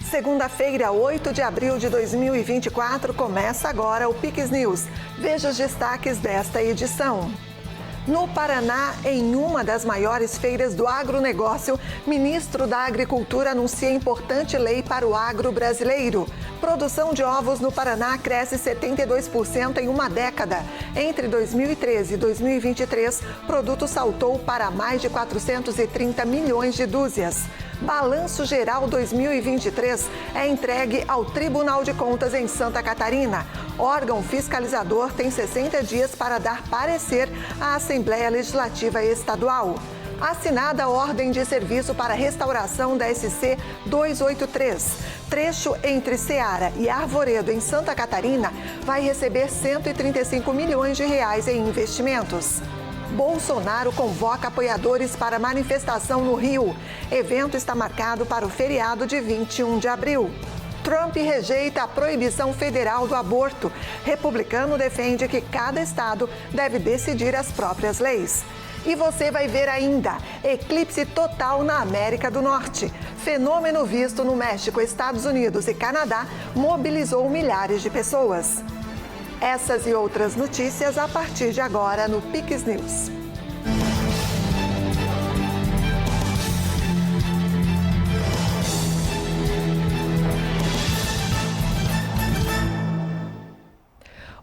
Segunda-feira, 8 de abril de 2024, começa agora o Pix News. Veja os destaques desta edição. No Paraná, em uma das maiores feiras do agronegócio, ministro da Agricultura anuncia importante lei para o agro brasileiro. Produção de ovos no Paraná cresce 72% em uma década. Entre 2013 e 2023, o produto saltou para mais de 430 milhões de dúzias. Balanço Geral 2023 é entregue ao Tribunal de Contas em Santa Catarina. Órgão fiscalizador tem 60 dias para dar parecer à Assembleia Legislativa Estadual. Assinada a ordem de serviço para restauração da SC 283. Trecho entre Ceará e Arvoredo, em Santa Catarina, vai receber 135 milhões de reais em investimentos. Bolsonaro convoca apoiadores para manifestação no Rio. Evento está marcado para o feriado de 21 de abril. Trump rejeita a proibição federal do aborto. Republicano defende que cada estado deve decidir as próprias leis. E você vai ver ainda: eclipse total na América do Norte. Fenômeno visto no México, Estados Unidos e Canadá mobilizou milhares de pessoas. Essas e outras notícias a partir de agora no Pix News.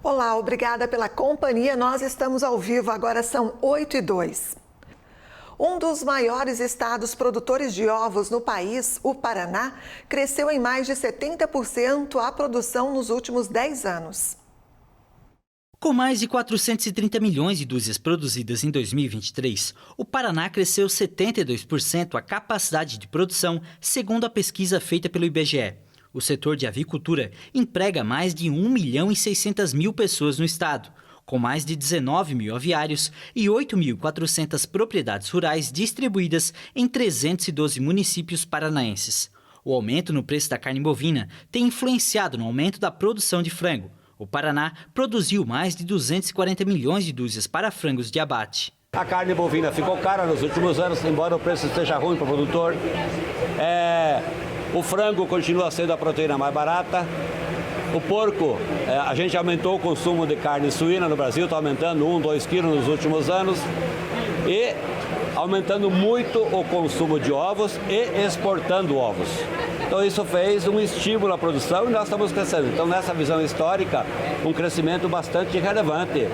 Olá, obrigada pela companhia. Nós estamos ao vivo, agora são 8h02. Um dos maiores estados produtores de ovos no país, o Paraná, cresceu em mais de 70% a produção nos últimos 10 anos. Com mais de 430 milhões de dúzias produzidas em 2023, o Paraná cresceu 72% a capacidade de produção, segundo a pesquisa feita pelo IBGE. O setor de avicultura emprega mais de 1.600.000 pessoas no estado, com mais de 19 mil aviários e 8.400 propriedades rurais distribuídas em 312 municípios paranaenses. O aumento no preço da carne bovina tem influenciado no aumento da produção de frango. O Paraná produziu mais de 240 milhões de dúzias para frangos de abate. A carne bovina ficou cara nos últimos anos, embora o preço esteja ruim para o produtor. O frango continua sendo a proteína mais barata. O porco, a gente aumentou o consumo de carne suína no Brasil, está aumentando 2 quilos nos últimos anos. E aumentando muito o consumo de ovos e exportando ovos. Então isso fez um estímulo à produção e nós estamos crescendo. Então nessa visão histórica, um crescimento bastante relevante.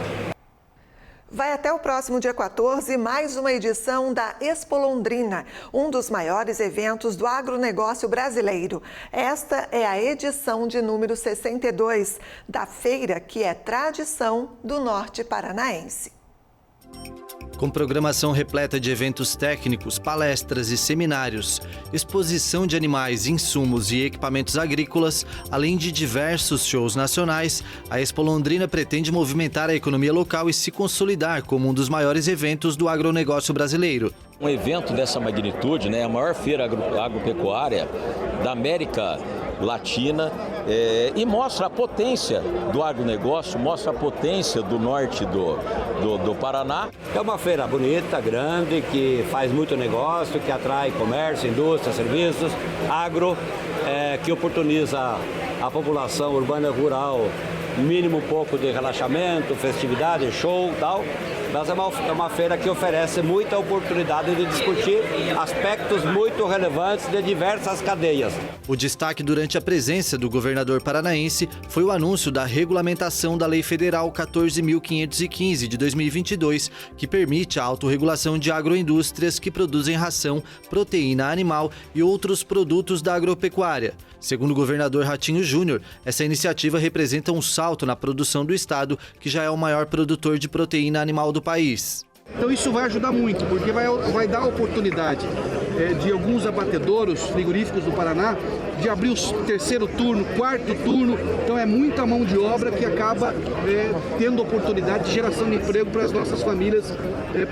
Vai até o próximo dia 14, mais uma edição da Expo Londrina, um dos maiores eventos do agronegócio brasileiro. Esta é a edição de número 62 da feira, que é tradição do norte paranaense. Com programação repleta de eventos técnicos, palestras e seminários, exposição de animais, insumos e equipamentos agrícolas, além de diversos shows nacionais, a Expo Londrina pretende movimentar a economia local e se consolidar como um dos maiores eventos do agronegócio brasileiro. Um evento dessa magnitude, a maior feira agropecuária da América Latina, e mostra a potência do agronegócio, mostra a potência do norte do Paraná. É uma feira bonita, grande, que faz muito negócio, que atrai comércio, indústria, serviços, agro, que oportuniza a população urbana e rural, mínimo um pouco de relaxamento, festividade, show e tal. Mas é uma feira que oferece muita oportunidade de discutir aspectos muito relevantes de diversas cadeias. O destaque durante a presença do governador paranaense foi o anúncio da regulamentação da Lei Federal 14.515 de 2022, que permite a autorregulação de agroindústrias que produzem ração, proteína animal e outros produtos da agropecuária. Segundo o governador Ratinho Júnior, essa iniciativa representa um salto na produção do estado, que já é o maior produtor de proteína animal do país. Então isso vai ajudar muito, porque vai dar a oportunidade de alguns abatedouros frigoríficos do Paraná de abrir o 3º turno, 4º turno. Então é muita mão de obra que acaba tendo oportunidade de geração de emprego para as nossas famílias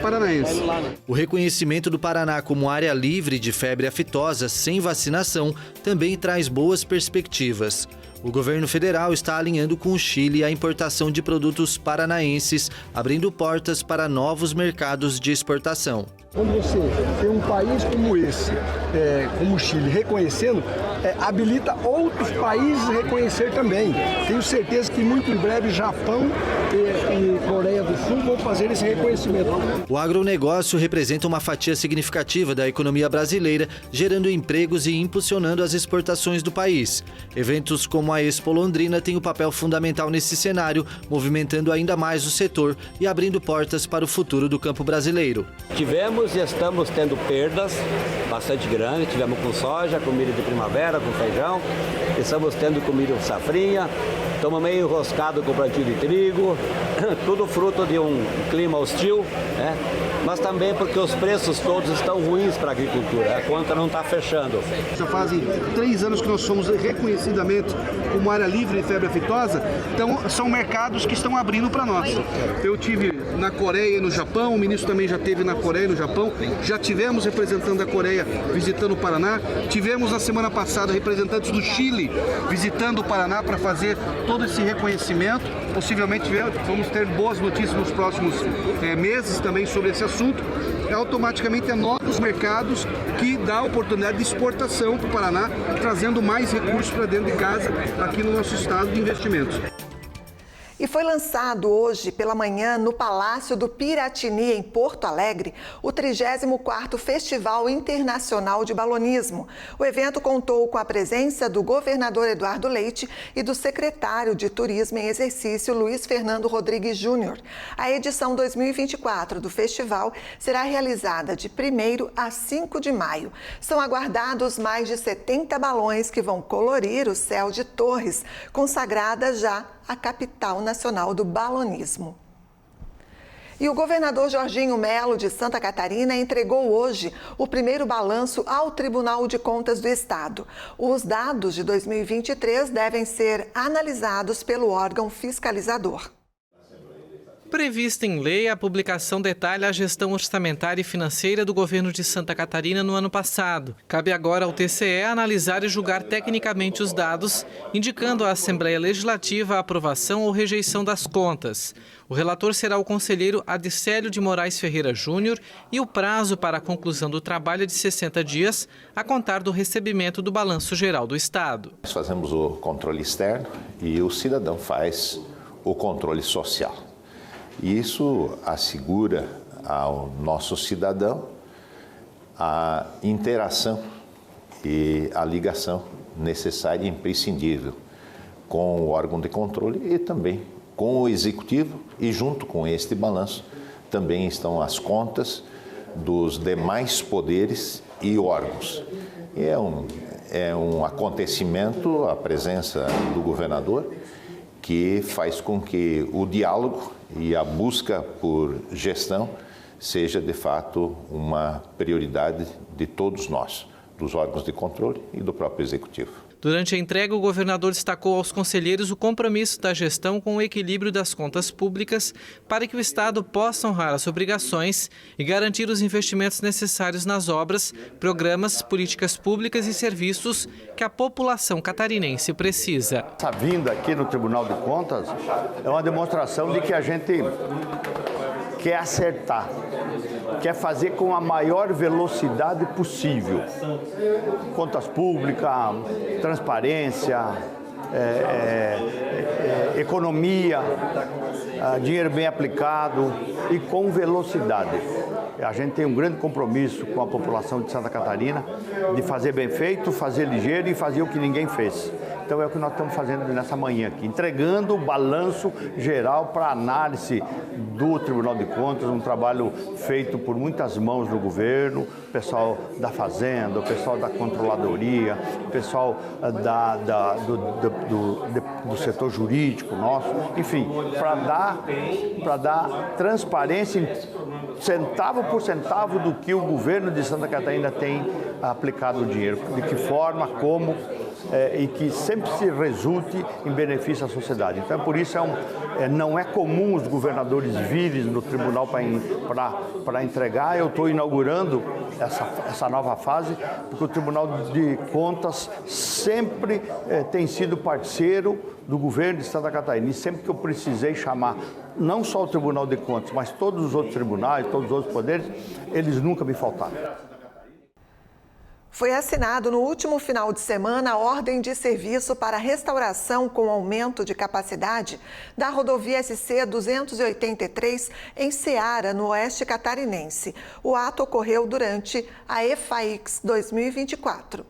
paranaenses. O reconhecimento do Paraná como área livre de febre aftosa sem vacinação também traz boas perspectivas. O governo federal está alinhando com o Chile a importação de produtos paranaenses, abrindo portas para novos mercados de exportação. Quando você tem um país como esse, como o Chile, reconhecendo, habilita outros países a reconhecer também. Tenho certeza que muito em breve Japão e Coreia do Sul vão fazer esse reconhecimento. O agronegócio representa uma fatia significativa da economia brasileira, gerando empregos e impulsionando as exportações do país. Eventos como a Expo Londrina têm um papel fundamental nesse cenário, movimentando ainda mais o setor e abrindo portas para o futuro do campo brasileiro. Tivemos e estamos tendo perdas bastante grandes. Tivemos com soja, com milho de primavera, com feijão. Estamos tendo com milho safrinha. Estamos meio enroscados com o plantio de trigo. Tudo fruto de um clima hostil, né? Mas também porque os preços todos estão ruins para a agricultura. A conta não está fechando. Já fazem 3 anos que nós somos reconhecidamente como área livre de febre aftosa, então são mercados que estão abrindo para nós. Eu tive na Coreia e no Japão, o ministro também já esteve na Coreia e no Japão, já tivemos representando a Coreia visitando o Paraná, tivemos na semana passada representantes do Chile visitando o Paraná para fazer todo esse reconhecimento. Possivelmente vamos ter boas notícias nos próximos meses também sobre esse assunto. Automaticamente é novos mercados que dá oportunidade de exportação para o Paraná, trazendo mais recursos para dentro de casa aqui no nosso estado de investimentos. E foi lançado hoje pela manhã no Palácio do Piratini, em Porto Alegre, o 34º Festival Internacional de Balonismo. O evento contou com a presença do governador Eduardo Leite e do secretário de Turismo em exercício, Luiz Fernando Rodrigues Júnior. A edição 2024 do festival será realizada de 1º a 5 de maio. São aguardados mais de 70 balões que vão colorir o céu de Torres, consagrada já a capital nacional do balonismo. E o governador Jorginho Melo, de Santa Catarina, entregou hoje o primeiro balanço ao Tribunal de Contas do Estado. Os dados de 2023 devem ser analisados pelo órgão fiscalizador. Prevista em lei, a publicação detalha a gestão orçamentária e financeira do governo de Santa Catarina no ano passado. Cabe agora ao TCE analisar e julgar tecnicamente os dados, indicando à Assembleia Legislativa a aprovação ou rejeição das contas. O relator será o conselheiro Adicélio de Moraes Ferreira Júnior e o prazo para a conclusão do trabalho é de 60 dias, a contar do recebimento do balanço geral do Estado. Nós fazemos o controle externo e o cidadão faz o controle social. Isso assegura ao nosso cidadão a interação e a ligação necessária e imprescindível com o órgão de controle e também com o executivo, e junto com este balanço também estão as contas dos demais poderes e órgãos. E é um acontecimento, a presença do governador, que faz com que o diálogo e a busca por gestão seja, de fato, uma prioridade de todos nós, dos órgãos de controle e do próprio Executivo. Durante a entrega, o governador destacou aos conselheiros o compromisso da gestão com o equilíbrio das contas públicas para que o Estado possa honrar as obrigações e garantir os investimentos necessários nas obras, programas, políticas públicas e serviços que a população catarinense precisa. Essa vinda aqui no Tribunal de Contas é uma demonstração de que a gente quer acertar, quer fazer com a maior velocidade possível. Contas públicas, transparência, economia, dinheiro bem aplicado e com velocidade. A gente tem um grande compromisso com a população de Santa Catarina de fazer bem feito, fazer ligeiro e fazer o que ninguém fez. Então é o que nós estamos fazendo nessa manhã aqui, entregando o balanço geral para análise do Tribunal de Contas, um trabalho feito por muitas mãos do governo, o pessoal da Fazenda, o pessoal da Controladoria, o pessoal do setor jurídico nosso, enfim, para dar transparência centavo por centavo do que o governo de Santa Catarina tem aplicado o dinheiro, de que forma, como e que sempre se resulte em benefício à sociedade. Então, por isso, não é comum os governadores virem no tribunal para entregar. Eu estou inaugurando essa nova fase, porque o Tribunal de Contas sempre tem sido parceiro do governo de Santa Catarina. E sempre que eu precisei chamar não só o Tribunal de Contas, mas todos os outros tribunais, todos os outros poderes, eles nunca me faltaram. Foi assinado no último final de semana a ordem de serviço para restauração com aumento de capacidade da rodovia SC 283 em Ceará, no oeste catarinense. O ato ocorreu durante a EFAIX 2024.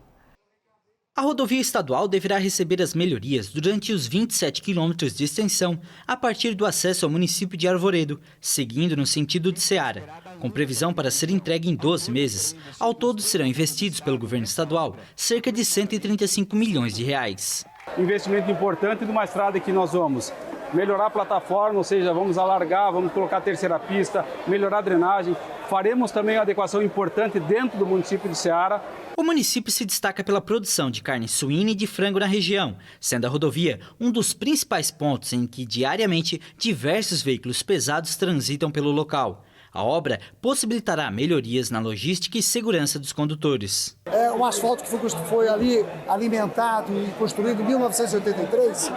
A rodovia estadual deverá receber as melhorias durante os 27 quilômetros de extensão a partir do acesso ao município de Arvoredo, seguindo no sentido de Ceará, com previsão para ser entregue em 12 meses. Ao todo serão investidos pelo governo estadual cerca de 135 milhões de reais. Investimento importante de uma estrada que nós vamos melhorar a plataforma, ou seja, vamos alargar, vamos colocar a terceira pista, melhorar a drenagem. Faremos também uma adequação importante dentro do município de Ceará. O município se destaca pela produção de carne suína e de frango na região, sendo a rodovia um dos principais pontos em que diariamente diversos veículos pesados transitam pelo local. A obra possibilitará melhorias na logística e segurança dos condutores. É um asfalto que foi ali alimentado e construído em 1983,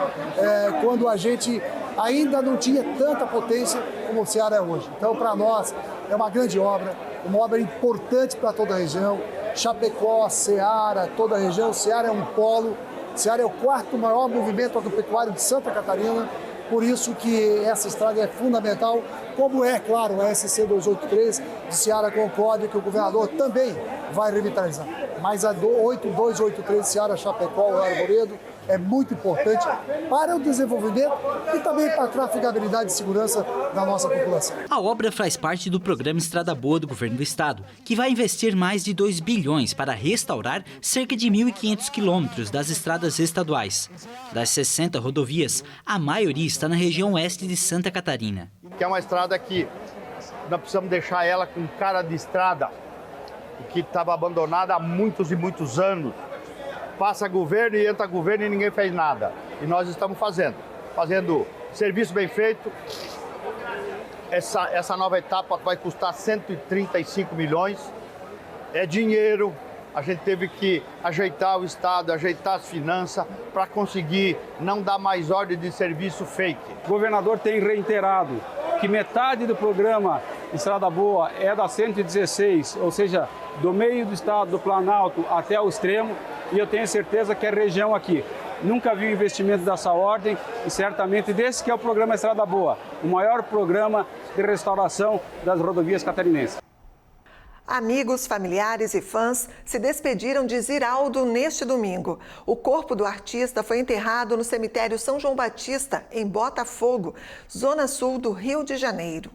quando a gente ainda não tinha tanta potência como o Ceará é hoje. Então, para nós, é uma grande obra, uma obra importante para toda a região. Chapecó, Ceará, toda a região. Ceará é um polo. Ceará é o quarto maior movimento agropecuário de Santa Catarina. Por isso que essa estrada é fundamental, como é, claro, a SC 283 de Ceará Concórdia, que o governador também vai revitalizar. Mas a 8283 de Ceará Chapecó, o Arvoredo, é muito importante para o desenvolvimento e também para a trafegabilidade e segurança da nossa população. A obra faz parte do programa Estrada Boa do governo do estado, que vai investir mais de 2 bilhões para restaurar cerca de 1.500 quilômetros das estradas estaduais. Das 60 rodovias, a maioria está na região oeste de Santa Catarina. Que é uma estrada que nós precisamos deixar ela com cara de estrada, que estava abandonada há muitos e muitos anos. Passa governo e entra governo e ninguém fez nada. E nós estamos fazendo serviço bem feito. Essa nova etapa vai custar 135 milhões. É dinheiro. A gente teve que ajeitar o Estado, ajeitar as finanças para conseguir não dar mais ordem de serviço fake. O governador tem reiterado que metade do programa Estrada Boa é da 116, ou seja, do meio do estado, do Planalto até o extremo. E eu tenho certeza que a região aqui nunca viu investimento dessa ordem e certamente desse que é o programa Estrada Boa, o maior programa de restauração das rodovias catarinenses. Amigos, familiares e fãs se despediram de Ziraldo neste domingo. O corpo do artista foi enterrado no cemitério São João Batista, em Botafogo, zona sul do Rio de Janeiro.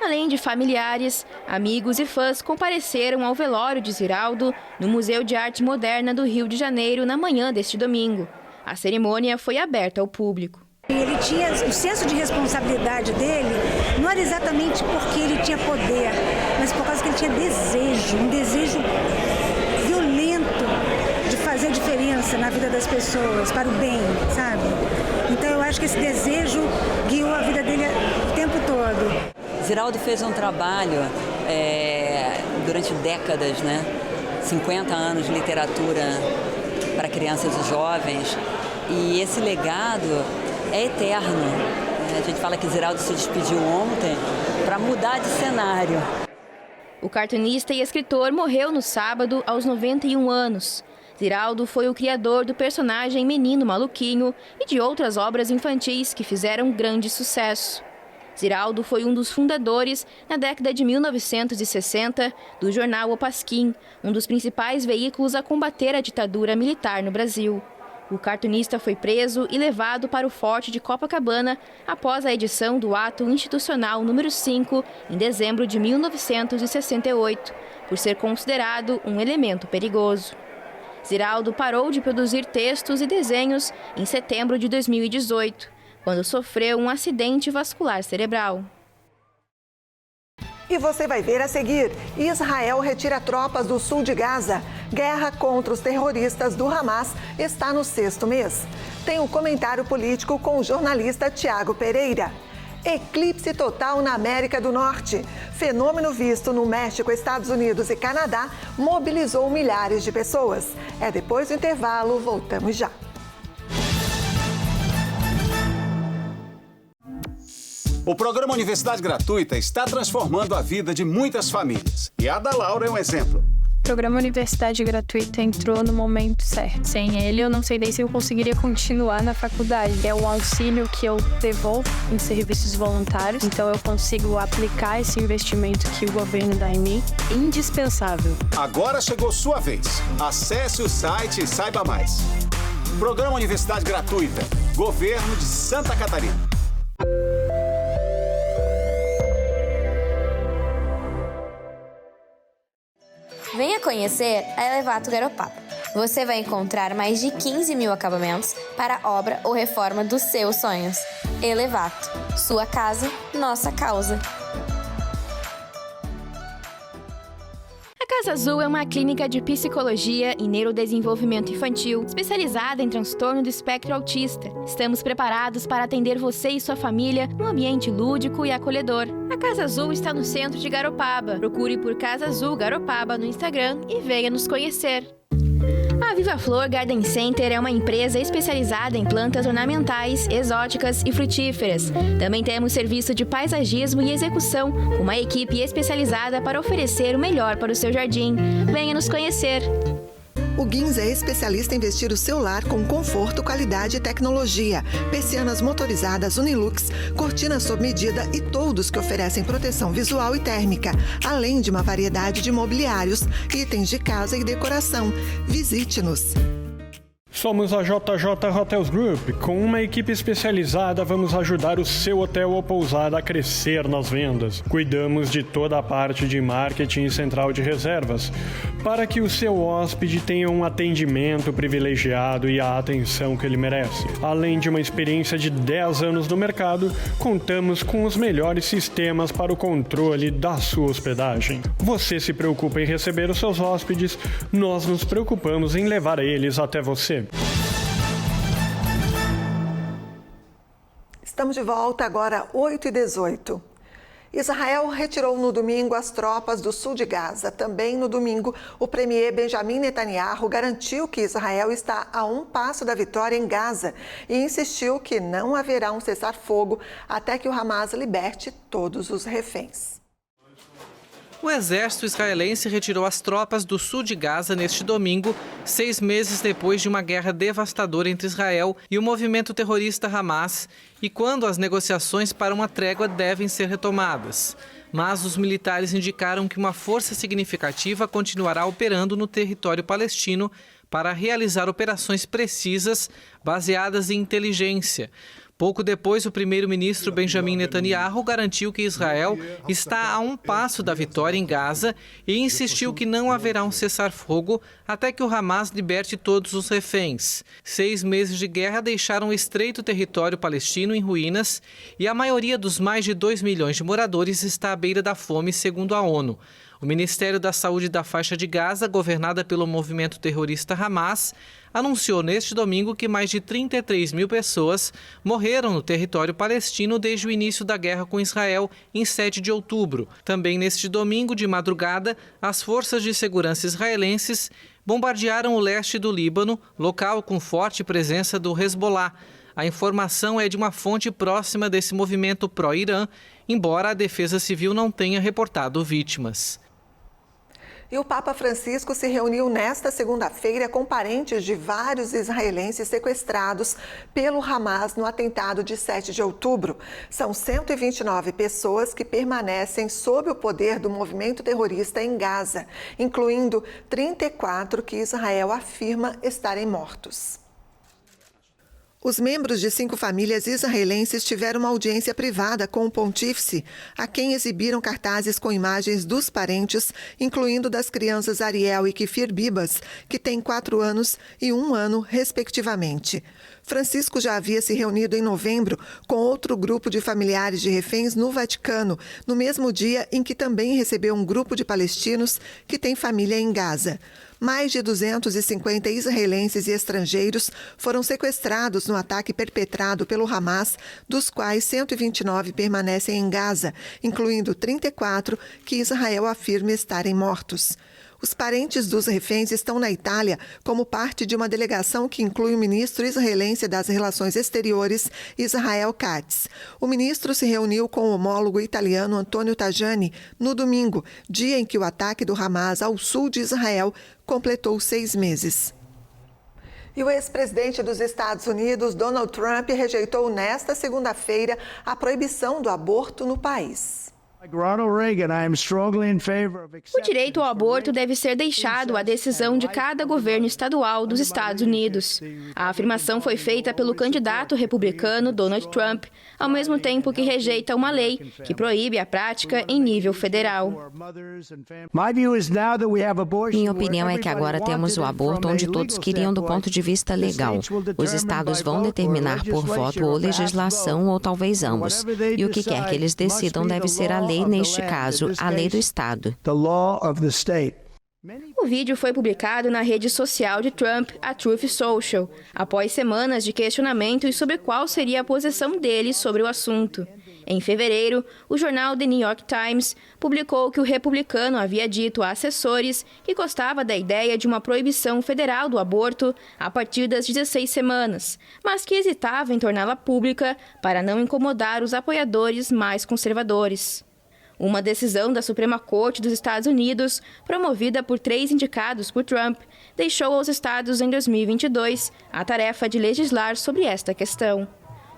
Além de familiares, amigos e fãs compareceram ao velório de Ziraldo no Museu de Arte Moderna do Rio de Janeiro na manhã deste domingo. A cerimônia foi aberta ao público. Ele tinha o senso de responsabilidade dele, não era exatamente porque ele tinha poder, mas por causa que ele tinha desejo, um desejo violento de fazer diferença na vida das pessoas, para o bem, sabe? Então eu acho que esse desejo guiou a vida dele o tempo todo. Ziraldo fez um trabalho durante décadas, 50 anos de literatura para crianças e jovens, e esse legado é eterno. A gente fala que Ziraldo se despediu ontem para mudar de cenário. O cartunista e escritor morreu no sábado aos 91 anos. Ziraldo foi o criador do personagem Menino Maluquinho e de outras obras infantis que fizeram grande sucesso. Ziraldo foi um dos fundadores, na década de 1960, do jornal O Pasquim, um dos principais veículos a combater a ditadura militar no Brasil. O cartunista foi preso e levado para o Forte de Copacabana após a edição do Ato Institucional número 5, em dezembro de 1968, por ser considerado um elemento perigoso. Ziraldo parou de produzir textos e desenhos em setembro de 2018, quando sofreu um acidente vascular cerebral. E você vai ver a seguir: Israel retira tropas do sul de Gaza. Guerra contra os terroristas do Hamas está no 6º mês. Tem um comentário político com o jornalista Tiago Pereira. Eclipse total na América do Norte. Fenômeno visto no México, Estados Unidos e Canadá mobilizou milhares de pessoas. É depois do intervalo, voltamos já. O programa Universidade Gratuita está transformando a vida de muitas famílias. E a da Laura é um exemplo. O programa Universidade Gratuita entrou no momento certo. Sem ele, eu não sei nem se eu conseguiria continuar na faculdade. É um auxílio que eu devolvo em serviços voluntários, então eu consigo aplicar esse investimento que o governo dá em mim. Indispensável. Agora chegou sua vez. Acesse o site e saiba mais. Programa Universidade Gratuita. Governo de Santa Catarina. Venha conhecer a Elevato Garopaba. Você vai encontrar mais de 15 mil acabamentos para a obra ou reforma dos seus sonhos. Elevato. Sua casa, nossa causa. A Casa Azul é uma clínica de psicologia e neurodesenvolvimento infantil especializada em transtorno do espectro autista. Estamos preparados para atender você e sua família num ambiente lúdico e acolhedor. A Casa Azul está no centro de Garopaba. Procure por Casa Azul Garopaba no Instagram e venha nos conhecer. A Viva Flor Garden Center é uma empresa especializada em plantas ornamentais, exóticas e frutíferas. Também temos serviço de paisagismo e execução, com uma equipe especializada para oferecer o melhor para o seu jardim. Venha nos conhecer! O Guins é especialista em vestir o seu lar com conforto, qualidade e tecnologia. Persianas motorizadas Unilux, cortinas sob medida e toldos que oferecem proteção visual e térmica, além de uma variedade de mobiliários, itens de casa e decoração. Visite-nos! Somos a JJ Hotels Group. Com uma equipe especializada, vamos ajudar o seu hotel ou pousada a crescer nas vendas. Cuidamos de toda a parte de marketing e central de reservas, para que o seu hóspede tenha um atendimento privilegiado e a atenção que ele merece. Além de uma experiência de 10 anos no mercado, contamos com os melhores sistemas para o controle da sua hospedagem. Você se preocupa em receber os seus hóspedes, nós nos preocupamos em levar eles até você. Estamos de volta agora, 8h18. Israel retirou no domingo as tropas do sul de Gaza. Também no domingo, o premier Benjamin Netanyahu garantiu que Israel está a um passo da vitória em Gaza e insistiu que não haverá um cessar-fogo até que o Hamas liberte todos os reféns. O exército israelense retirou as tropas do sul de Gaza neste domingo, 6 meses depois de uma guerra devastadora entre Israel e o movimento terrorista Hamas, e quando as negociações para uma trégua devem ser retomadas. Mas os militares indicaram que uma força significativa continuará operando no território palestino para realizar operações precisas baseadas em inteligência. Pouco depois, o primeiro-ministro Benjamin Netanyahu garantiu que Israel está a um passo da vitória em Gaza e insistiu que não haverá um cessar-fogo até que o Hamas liberte todos os reféns. 6 meses de guerra deixaram o estreito território palestino em ruínas e a maioria dos mais de 2 milhões de moradores está à beira da fome, segundo a ONU. O Ministério da Saúde da faixa de Gaza, governada pelo movimento terrorista Hamas, anunciou neste domingo que mais de 33 mil pessoas morreram no território palestino desde o início da guerra com Israel, em 7 de outubro. Também neste domingo, de madrugada, as forças de segurança israelenses bombardearam o leste do Líbano, local com forte presença do Hezbollah. A informação é de uma fonte próxima desse movimento pró-Irã, embora a Defesa Civil não tenha reportado vítimas. E o Papa Francisco se reuniu nesta segunda-feira com parentes de vários israelenses sequestrados pelo Hamas no atentado de 7 de outubro. São 129 pessoas que permanecem sob o poder do movimento terrorista em Gaza, incluindo 34 que Israel afirma estarem mortos. Os membros de 5 famílias israelenses tiveram uma audiência privada com o pontífice, a quem exibiram cartazes com imagens dos parentes, incluindo das crianças Ariel e Kifir Bibas, que têm 4 anos e 1 ano, respectivamente. Francisco já havia se reunido em novembro com outro grupo de familiares de reféns no Vaticano, no mesmo dia em que também recebeu um grupo de palestinos que tem família em Gaza. Mais de 250 israelenses e estrangeiros foram sequestrados no ataque perpetrado pelo Hamas, dos quais 129 permanecem em Gaza, incluindo 34 que Israel afirma estarem mortos. Os parentes dos reféns estão na Itália como parte de uma delegação que inclui o ministro israelense das Relações Exteriores, Israel Katz. O ministro se reuniu com o homólogo italiano Antonio Tajani no domingo, dia em que o ataque do Hamas ao sul de Israel completou 6 meses. E o ex-presidente dos Estados Unidos, Donald Trump, rejeitou nesta segunda-feira a proibição do aborto no país. O direito ao aborto deve ser deixado à decisão de cada governo estadual dos Estados Unidos. A afirmação foi feita pelo candidato republicano Donald Trump, ao mesmo tempo que rejeita uma lei que proíbe a prática em nível federal. Minha opinião é que agora temos o aborto onde todos queriam do ponto de vista legal. Os estados vão determinar por voto ou legislação ou talvez ambos. E o que quer que eles decidam deve ser a lei, neste caso, a lei do estado. O vídeo foi publicado na rede social de Trump, a Truth Social, após semanas de questionamentos sobre qual seria a posição dele sobre o assunto. Em fevereiro, o jornal The New York Times publicou que o republicano havia dito a assessores que gostava da ideia de uma proibição federal do aborto a partir das 16 semanas, mas que hesitava em torná-la pública para não incomodar os apoiadores mais conservadores. Uma decisão da Suprema Corte dos Estados Unidos, promovida por 3 indicados por Trump, deixou aos estados em 2022 a tarefa de legislar sobre esta questão.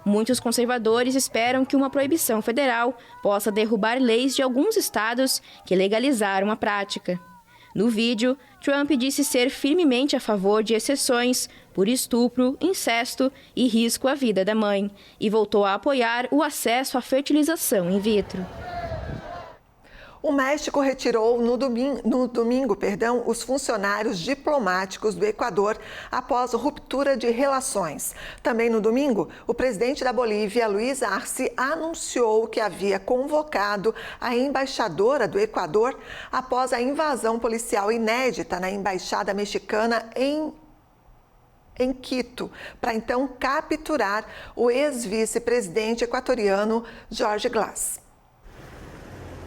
Muitos conservadores esperam que uma proibição federal possa derrubar leis de alguns estados que legalizaram a prática. No vídeo, Trump disse ser firmemente a favor de exceções por estupro, incesto e risco à vida da mãe, e voltou a apoiar o acesso à fertilização in vitro. O México retirou no domingo, os funcionários diplomáticos do Equador após ruptura de relações. Também no domingo, o presidente da Bolívia, Luiz Arce, anunciou que havia convocado a embaixadora do Equador após a invasão policial inédita na embaixada mexicana em Quito, para então capturar o ex-vice-presidente equatoriano Jorge Glass.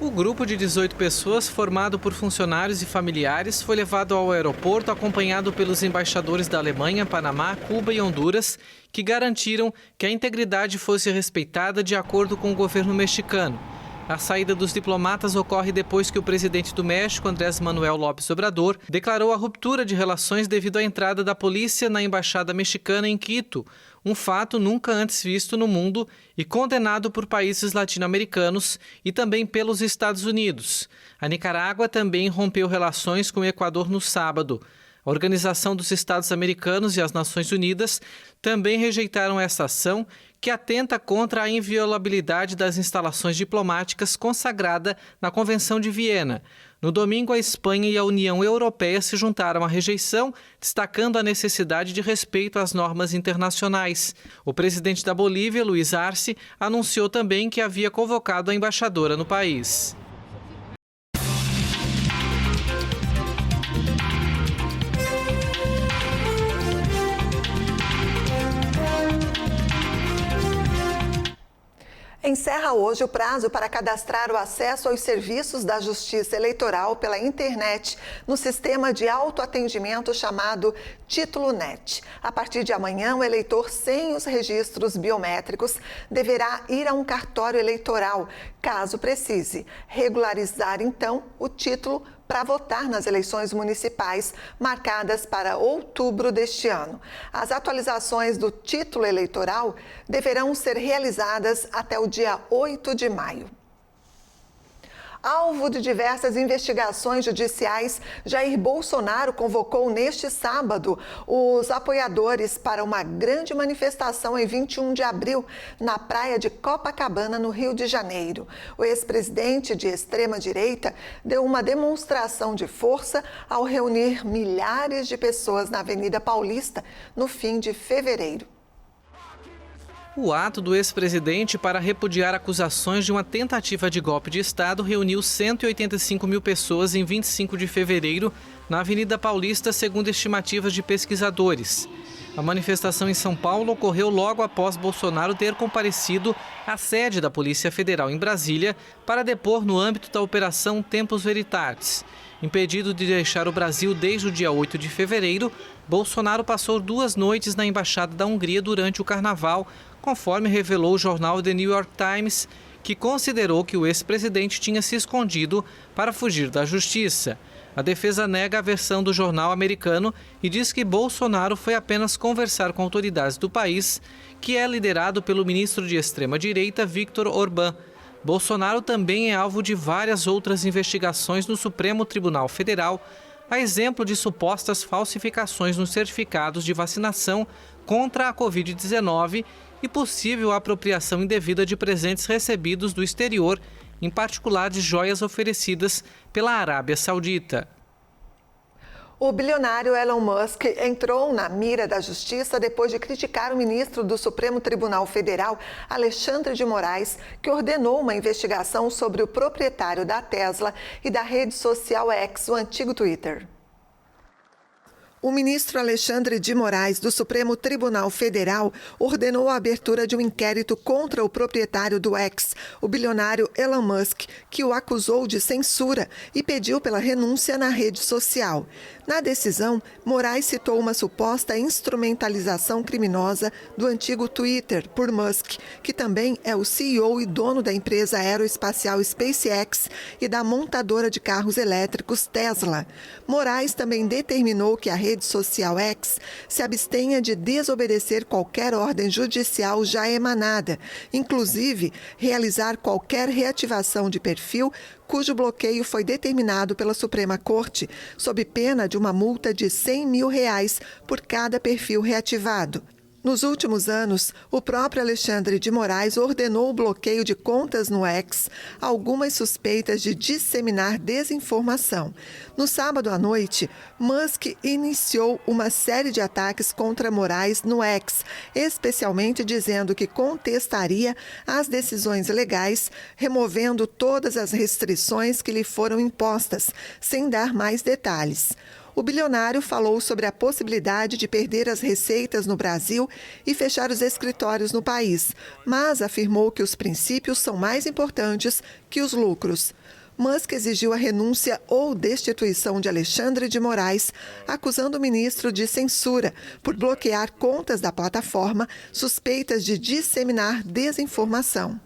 O grupo de 18 pessoas, formado por funcionários e familiares, foi levado ao aeroporto acompanhado pelos embaixadores da Alemanha, Panamá, Cuba e Honduras, que garantiram que a integridade fosse respeitada de acordo com o governo mexicano. A saída dos diplomatas ocorre depois que o presidente do México, Andrés Manuel López Obrador, declarou a ruptura de relações devido à entrada da polícia na embaixada mexicana em Quito, um fato nunca antes visto no mundo e condenado por países latino-americanos e também pelos Estados Unidos. A Nicarágua também rompeu relações com o Equador no sábado. A Organização dos Estados Americanos e as Nações Unidas também rejeitaram essa ação, que atenta contra a inviolabilidade das instalações diplomáticas consagrada na Convenção de Viena. No domingo, a Espanha e a União Europeia se juntaram à rejeição, destacando a necessidade de respeito às normas internacionais. O presidente da Bolívia, Luiz Arce, anunciou também que havia convocado a embaixadora no país. Encerra hoje o prazo para cadastrar o acesso aos serviços da Justiça Eleitoral pela internet no sistema de autoatendimento chamado Título Net. A partir de amanhã, o eleitor sem os registros biométricos deverá ir a um cartório eleitoral, caso precise, regularizar então o título para votar nas eleições municipais marcadas para outubro deste ano. As atualizações do título eleitoral deverão ser realizadas até o dia 8 de maio. Alvo de diversas investigações judiciais, Jair Bolsonaro convocou neste sábado os apoiadores para uma grande manifestação em 21 de abril na praia de Copacabana, no Rio de Janeiro. O ex-presidente de extrema-direita deu uma demonstração de força ao reunir milhares de pessoas na Avenida Paulista no fim de fevereiro. O ato do ex-presidente para repudiar acusações de uma tentativa de golpe de Estado reuniu 185 mil pessoas em 25 de fevereiro na Avenida Paulista, segundo estimativas de pesquisadores. A manifestação em São Paulo ocorreu logo após Bolsonaro ter comparecido à sede da Polícia Federal em Brasília para depor no âmbito da Operação Tempus Veritatis. Impedido de deixar o Brasil desde o dia 8 de fevereiro, Bolsonaro passou 2 noites na Embaixada da Hungria durante o Carnaval, conforme revelou o jornal The New York Times, que considerou que o ex-presidente tinha se escondido para fugir da justiça. A defesa nega a versão do jornal americano e diz que Bolsonaro foi apenas conversar com autoridades do país, que é liderado pelo ministro de extrema-direita Viktor Orbán. Bolsonaro também é alvo de várias outras investigações no Supremo Tribunal Federal, a exemplo de supostas falsificações nos certificados de vacinação contra a Covid-19 e possível apropriação indevida de presentes recebidos do exterior, em particular de joias oferecidas pela Arábia Saudita. O bilionário Elon Musk entrou na mira da justiça depois de criticar o ministro do Supremo Tribunal Federal, Alexandre de Moraes, que ordenou uma investigação sobre o proprietário da Tesla e da rede social X, o antigo Twitter. O ministro Alexandre de Moraes, do Supremo Tribunal Federal, ordenou a abertura de um inquérito contra o proprietário do X, o bilionário Elon Musk, que o acusou de censura e pediu pela renúncia na rede social. Na decisão, Moraes citou uma suposta instrumentalização criminosa do antigo Twitter por Musk, que também é o CEO e dono da empresa aeroespacial SpaceX e da montadora de carros elétricos Tesla. Moraes também determinou que a rede social X se abstenha de desobedecer qualquer ordem judicial já emanada, inclusive realizar qualquer reativação de perfil cujo bloqueio foi determinado pela Suprema Corte, sob pena de uma multa de R$100 mil por cada perfil reativado. Nos últimos anos, o próprio Alexandre de Moraes ordenou o bloqueio de contas no X, algumas suspeitas de disseminar desinformação. No sábado à noite, Musk iniciou uma série de ataques contra Moraes no X, especialmente dizendo que contestaria as decisões legais, removendo todas as restrições que lhe foram impostas, sem dar mais detalhes. O bilionário falou sobre a possibilidade de perder as receitas no Brasil e fechar os escritórios no país, mas afirmou que os princípios são mais importantes que os lucros. Musk exigiu a renúncia ou destituição de Alexandre de Moraes, acusando o ministro de censura por bloquear contas da plataforma suspeitas de disseminar desinformação.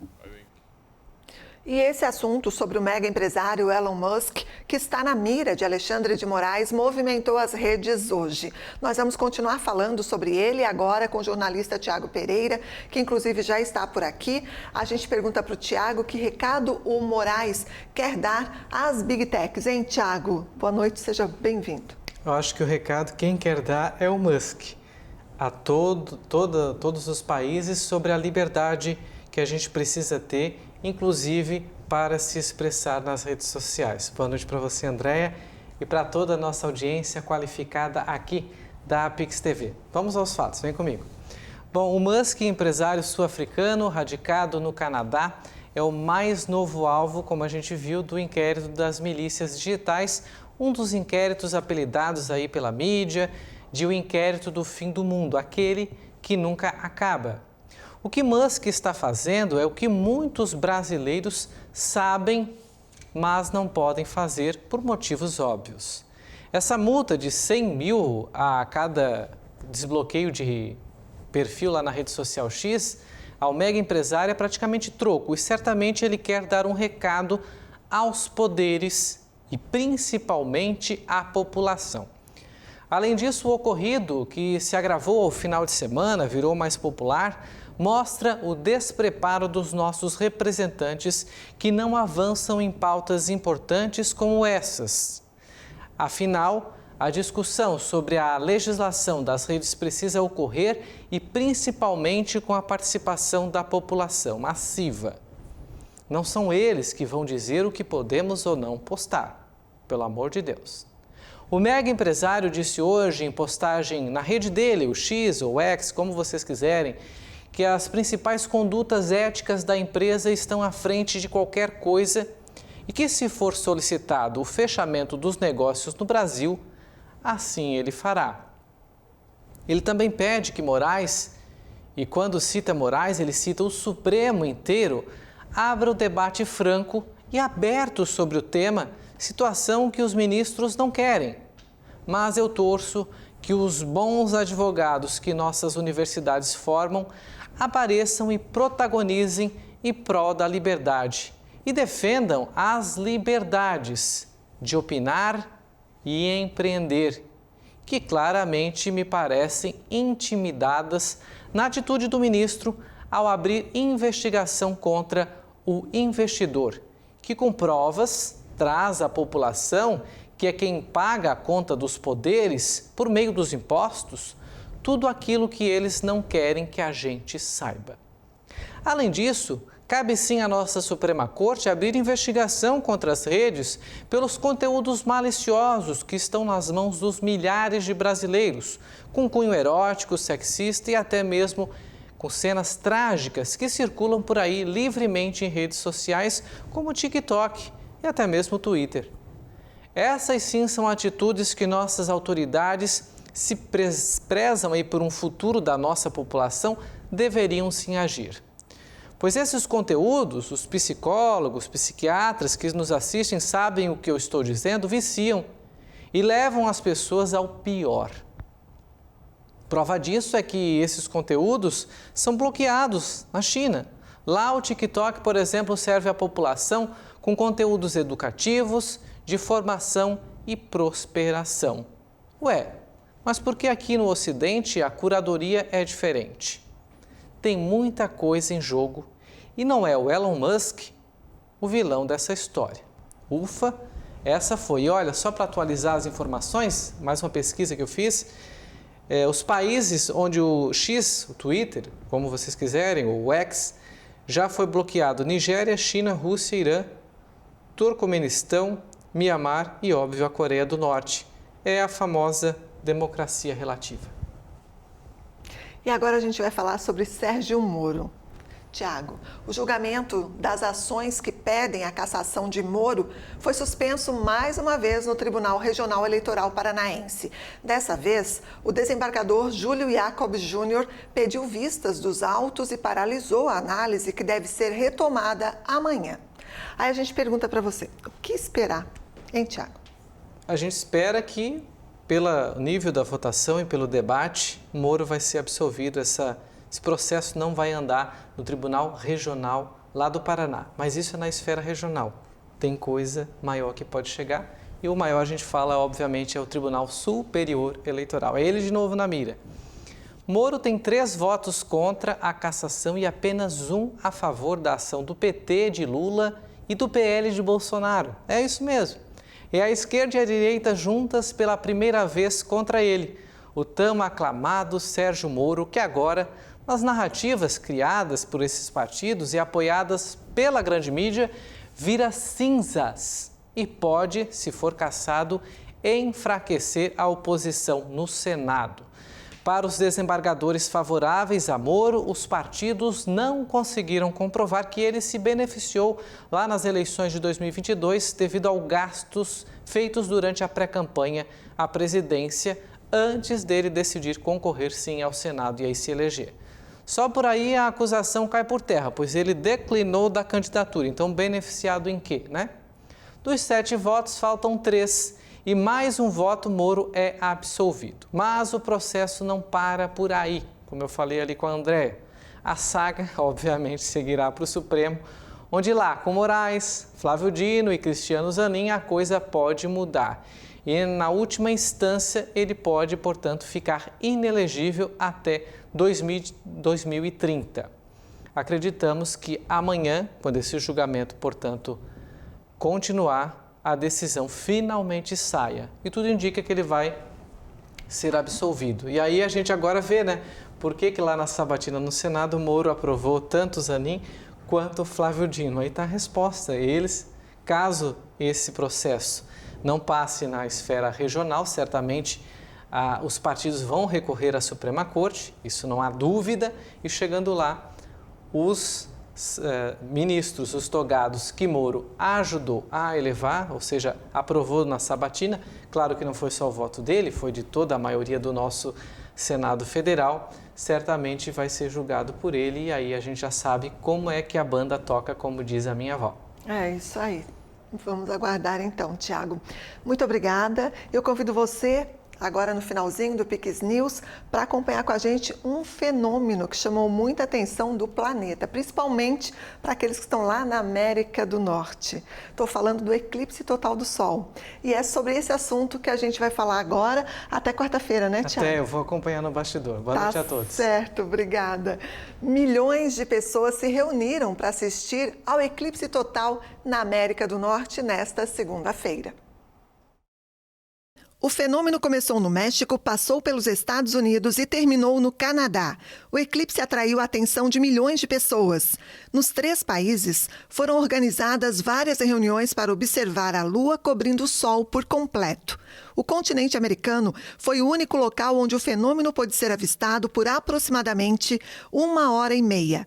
E esse assunto sobre o mega empresário Elon Musk, que está na mira de Alexandre de Moraes, movimentou as redes hoje. Nós vamos continuar falando sobre ele agora com o jornalista Tiago Pereira, que inclusive já está por aqui. A gente pergunta para o Tiago que recado o Moraes quer dar às Big Techs, hein, Tiago? Boa noite, seja bem-vindo. Eu acho que o recado quem quer dar é o Musk, a todos os países sobre a liberdade que a gente precisa ter, inclusive para se expressar nas redes sociais. Boa noite para você, Andréia, e para toda a nossa audiência qualificada aqui da Pix TV. Vamos aos fatos, vem comigo. Bom, o Musk, empresário sul-africano, radicado no Canadá, é o mais novo alvo, como a gente viu, do inquérito das milícias digitais, um dos inquéritos apelidados aí pela mídia de o inquérito do fim do mundo, aquele que nunca acaba. O que Musk está fazendo é o que muitos brasileiros sabem, mas não podem fazer por motivos óbvios. Essa multa de 100 mil a cada desbloqueio de perfil lá na rede social X, ao mega empresário é praticamente troco e certamente ele quer dar um recado aos poderes e principalmente à população. Além disso, o ocorrido, que se agravou ao final de semana, virou mais popular, mostra o despreparo dos nossos representantes que não avançam em pautas importantes como essas. Afinal, a discussão sobre a legislação das redes precisa ocorrer e principalmente com a participação da população massiva. Não são eles que vão dizer o que podemos ou não postar, pelo amor de Deus. O mega empresário disse hoje em postagem na rede dele, o X ou X, como vocês quiserem, que as principais condutas éticas da empresa estão à frente de qualquer coisa e que, se for solicitado o fechamento dos negócios no Brasil, assim ele fará. Ele também pede que Moraes, e quando cita Moraes, ele cita o Supremo inteiro, abra o debate franco e aberto sobre o tema, situação que os ministros não querem. Mas eu torço que os bons advogados que nossas universidades formam apareçam e protagonizem em prol da liberdade e defendam as liberdades de opinar e empreender, que claramente me parecem intimidadas na atitude do ministro ao abrir investigação contra o investidor, que com provas traz à população, que é quem paga a conta dos poderes por meio dos impostos, tudo aquilo que eles não querem que a gente saiba. Além disso, cabe sim à nossa Suprema Corte abrir investigação contra as redes pelos conteúdos maliciosos que estão nas mãos dos milhares de brasileiros, com cunho erótico, sexista e até mesmo com cenas trágicas que circulam por aí livremente em redes sociais como o TikTok e até mesmo o Twitter. Essas sim são atitudes que nossas autoridades, se prezam aí por um futuro da nossa população, deveriam sim agir. Pois esses conteúdos, os psicólogos, psiquiatras que nos assistem sabem o que eu estou dizendo, viciam e levam as pessoas ao pior. Prova disso é que esses conteúdos são bloqueados na China. Lá o TikTok, por exemplo, serve à população com conteúdos educativos, de formação e prosperação. Ué, mas por que aqui no Ocidente a curadoria é diferente? Tem muita coisa em jogo e não é o Elon Musk o vilão dessa história. Ufa, essa foi. E olha, só para atualizar as informações, mais uma pesquisa que eu fiz, os países onde o X, o Twitter, como vocês quiserem, o X, já foi bloqueado: Nigéria, China, Rússia, Irã, Turcomenistão, Mianmar e, óbvio, a Coreia do Norte. É a famosa democracia relativa. E agora a gente vai falar sobre Sérgio Moro. Tiago, o julgamento das ações que pedem a cassação de Moro foi suspenso mais uma vez no Tribunal Regional Eleitoral Paranaense. Dessa vez, o desembargador Júlio Jacob Júnior pediu vistas dos autos e paralisou a análise que deve ser retomada amanhã. Aí a gente pergunta para você, o que esperar, hein, Tiago? A gente espera que, pelo nível da votação e pelo debate, Moro vai ser absolvido. Esse processo não vai andar no Tribunal Regional lá do Paraná, mas isso é na esfera regional. Tem coisa maior que pode chegar e o maior, a gente fala, obviamente, é o Tribunal Superior Eleitoral. É ele de novo na mira. Moro tem 3 votos contra a cassação e apenas 1 a favor da ação do PT de Lula e do PL de Bolsonaro. É isso mesmo. É a esquerda e a direita juntas pela primeira vez contra ele, o tão aclamado Sérgio Moro, que agora, nas narrativas criadas por esses partidos e apoiadas pela grande mídia, vira cinzas e pode, se for cassado, enfraquecer a oposição no Senado. Para os desembargadores favoráveis a Moro, os partidos não conseguiram comprovar que ele se beneficiou lá nas eleições de 2022 devido aos gastos feitos durante a pré-campanha à presidência, antes dele decidir concorrer sim ao Senado e aí se eleger. Só por aí a acusação cai por terra, pois ele declinou da candidatura. Então, beneficiado em quê, né? Dos 7 votos, faltam 3 e mais um voto, Moro é absolvido. Mas o processo não para por aí, como eu falei ali com a Andréa. A saga, obviamente, seguirá para o Supremo, onde lá, com Moraes, Flávio Dino e Cristiano Zanin, a coisa pode mudar. E na última instância, ele pode, portanto, ficar inelegível até 2030. Acreditamos que amanhã, quando esse julgamento, portanto, continuar, a decisão finalmente saia. E tudo indica que ele vai ser absolvido. E aí a gente agora vê, né? Por que lá na sabatina no Senado, Moro aprovou tanto Zanin quanto Flávio Dino. Aí está a resposta. Eles, caso esse processo não passe na esfera regional, certamente os partidos vão recorrer à Suprema Corte, isso não há dúvida, e chegando lá, os ministros, os togados que Moro ajudou a elevar, ou seja, aprovou na sabatina, claro que não foi só o voto dele, foi de toda a maioria do nosso Senado Federal, certamente vai ser julgado por ele e aí a gente já sabe como é que a banda toca, como diz a minha avó. É isso aí. Vamos aguardar então, Tiago. Muito obrigada. Eu convido você, agora no finalzinho do Pix News, para acompanhar com a gente um fenômeno que chamou muita atenção do planeta, principalmente para aqueles que estão lá na América do Norte. Estou falando do eclipse total do Sol. E é sobre esse assunto que a gente vai falar agora até quarta-feira, né, Tiago? Até, eu vou acompanhar no bastidor. Boa noite a todos. Certo, obrigada. Milhões de pessoas se reuniram para assistir ao eclipse total na América do Norte nesta segunda-feira. O fenômeno começou no México, passou pelos Estados Unidos e terminou no Canadá. O eclipse atraiu a atenção de milhões de pessoas. Nos 3 países, foram organizadas várias reuniões para observar a Lua cobrindo o Sol por completo. O continente americano foi o único local onde o fenômeno pôde ser avistado por aproximadamente 1h30.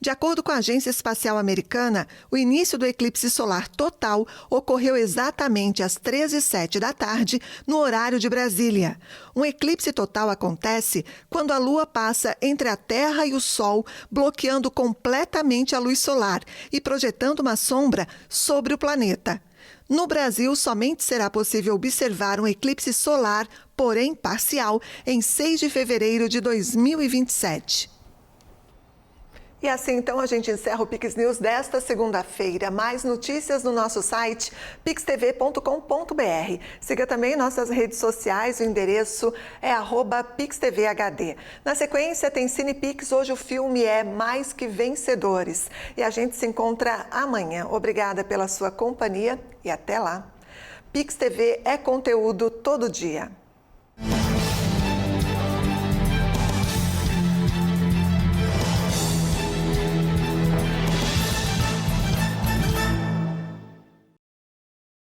De acordo com a Agência Espacial Americana, o início do eclipse solar total ocorreu exatamente às 13h07 da tarde, no horário de Brasília. Um eclipse total acontece quando a Lua passa entre a Terra e o Sol, bloqueando completamente a luz solar e projetando uma sombra sobre o planeta. No Brasil, somente será possível observar um eclipse solar, porém parcial, em 6 de fevereiro de 2027. E assim, então, a gente encerra o Pix News desta segunda-feira. Mais notícias no nosso site, pixtv.com.br. Siga também nossas redes sociais, o endereço é @pixtvhd. Na sequência, tem CinePix. Hoje o filme é Mais Que Vencedores. E a gente se encontra amanhã. Obrigada pela sua companhia e até lá. Pix TV é conteúdo todo dia.